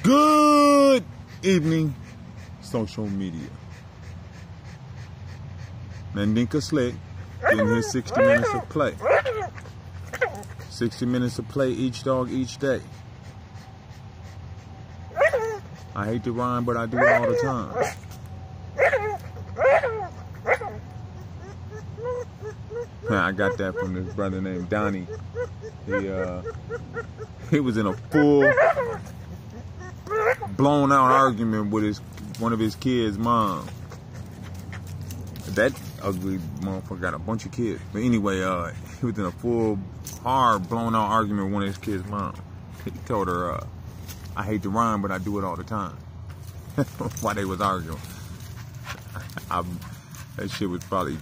Good evening, social media. Mandinka Slick getting his 60 minutes of play. 60 minutes of play each dog each day. I hate to rhyme, but I do it all the time. I got that from this brother named Donnie. He was in a full blown out argument with one of his kids' mom. That ugly motherfucker got a bunch of kids. But anyway, he was in a full hard blown out argument with one of his kids' mom. He told her, I hate to rhyme, but I do it all the time. While they was arguing. That shit was probably,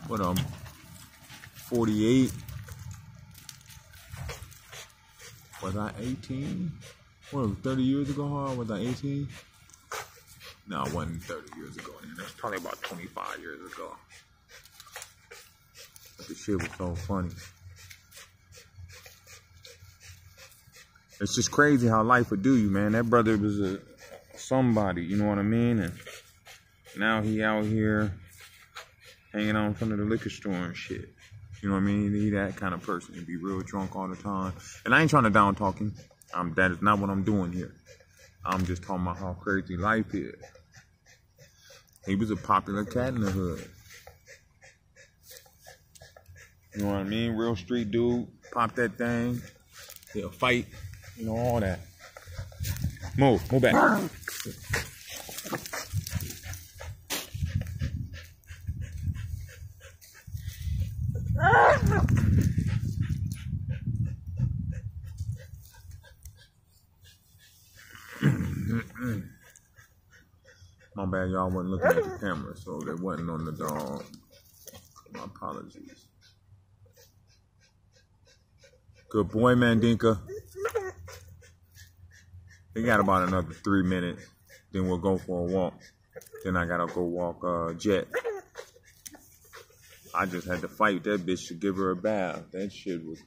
48. Was I 18? What, 30 years ago, huh? Was I 18? No, it wasn't 30 years ago. That's probably about 25 years ago. But the shit was so funny. It's just crazy how life would do you, man. That brother was somebody, you know what I mean? And now he out here hanging out in front of the liquor store and shit. You know what I mean? He that kind of person. He'd be real drunk all the time. And I ain't trying to down talk him. That is not what I'm doing here. I'm just talking about how crazy life is. He was a popular cat in the hood. You know what I mean? Real street dude. Pop that thing. He'll fight. You know, all that. Move back. My bad, y'all wasn't looking at the camera, so they wasn't on the dog. My apologies. Good boy, Mandinka. We got about another 3 minutes. Then we'll go for a walk. Then I gotta go walk Jet. I just had to fight that bitch to give her a bath. That shit was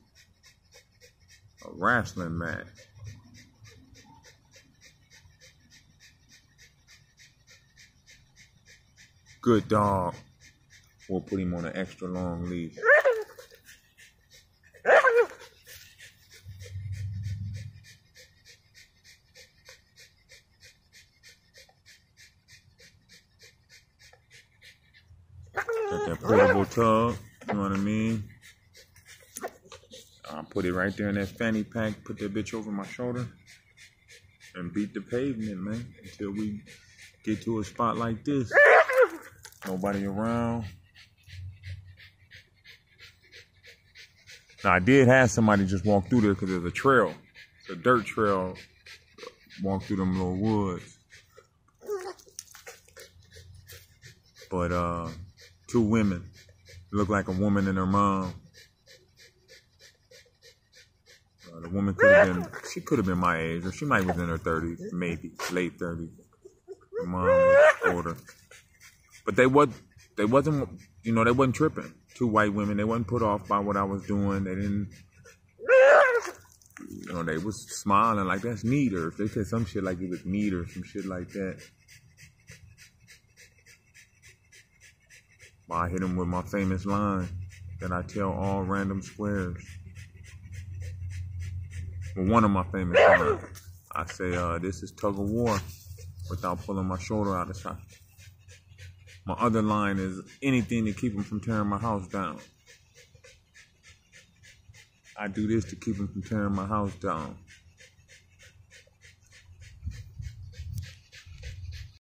a wrestling match. Good dog. We'll put him on an extra long leash. Got that portable tub, you know what I mean? I'll put it right there in that fanny pack, put that bitch over my shoulder, and beat the pavement, man, until we get to a spot like this. Nobody around. Now, I did have somebody just walk through there because there's a trail. It's a dirt trail. Walk through them little woods. But, 2 women. Look like a woman and her mom. The woman she could have been my age, or she might have been in her 30s, maybe, late 30s. The mom was older. But they wasn't, you know, they wasn't tripping. 2 white women, they wasn't put off by what I was doing. They didn't, you know, they was smiling like, that's neat. Or if they said some shit like it was neat or some shit like that. I hit them with my famous line that I tell all random squares. Well, one of my famous lines. I say, this is tug of war without pulling my shoulder out of socket. My other line is anything to keep them from tearing my house down. I do this to keep them from tearing my house down.